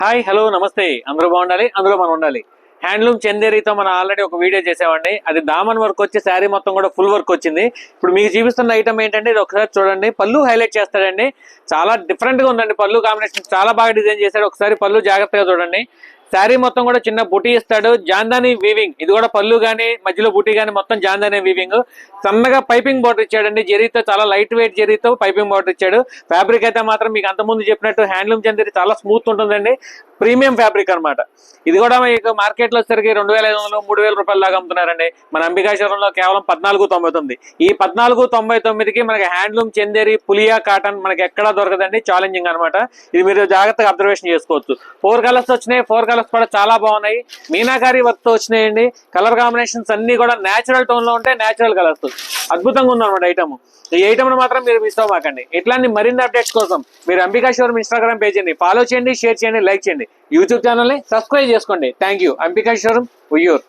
Hi hello నమస్తే. అందరూ బాగుండాలి, అందులో మనం ఉండాలి. హ్యాండ్లూమ్ చందేరితో మనం ఆల్రెడీ ఒక వీడియో చేసామండి. అది దామన్ వర్క్ వచ్చి శారీ మొత్తం కూడా ఫుల్ వర్క్ వచ్చింది. ఇప్పుడు మీకు చూపిస్తున్న ఐటమ్ ఏంటంటే ఇది ఒకసారి చూడండి. పళ్ళు హైలైట్ చేస్తాడండి. చాలా డిఫరెంట్ గా ఉందండి. పళ్ళు కాంబినేషన్ చాలా బాగా డిజైన్ చేశాడు. ఒకసారి పళ్ళు జాగ్రత్తగా చూడండి. శారీ మొత్తం కూడా చిన్న బుటీ ఇస్తాడు. జాందాని వీవింగ్, ఇది కూడా పళ్ళు గానీ మధ్యలో బుటీ గానీ మొత్తం జాందాని వీవింగ్. సన్నగా పైపింగ్ బార్డర్ ఇచ్చాడండి. జరీతో చాలా లైట్ వెయిట్ జరీతో పైపింగ్ బార్డర్ ఇచ్చాడు. ఫ్యాబ్రిక్ అయితే మాత్రం మీకు అంతకుముందు చెప్పినట్టు హ్యాండ్లూమ్ చందేరి చాలా స్మూత్ ఉంటుందండి. ప్రీమియం ఫ్యాబ్రిక్ అనమాట. ఇది కూడా మీకు మార్కెట్ లో వచ్చేసరికి 2500 3000 రూపాయల దాకా అమ్ముతున్నారండి. మన అంబికాశ్వరంలో కేవలం 1499. ఈ 1499కి మనకి హ్యాండ్లూమ్ చందేరి పులియా కాటన్ మనకి ఎక్కడా దొరకదండి. ఛాలెంజింగ్ అనమాట. ఇది మీరు జాగ్రత్తగా అబ్జర్వేషన్ చేసుకోవచ్చు. 4 కలర్స్ వచ్చినాయి. 4 కలర్స్ కూడా చాలా బాగున్నాయి. మీనాకారి వర్క్ తో వచ్చినాయండి. కలర్ కాంబినేషన్స్ అన్ని కూడా నేచురల్ టోన్ లో ఉంటాయి. నేచురల్ కలర్స్ అద్భుతంగా ఉందన్నమాట ఐటమ్. ఈ ఐటమ్ మాత్రం మీరు మిస్ అవ్వకండి. ఇట్లాంటి మరిన్ని అప్డేట్స్ కోసం మీరు అంబికాశ్వరం ఇన్స్టాగ్రామ్ పేజీని ఫాలో చేయండి, షేర్ చేయండి, లైక్ చేయండి. యూట్యూబ్ ఛానల్ ని సబ్స్క్రైబ్ చేసుకోండి. Thank you. అంబికాశ్వరం ఉయ్యూర్.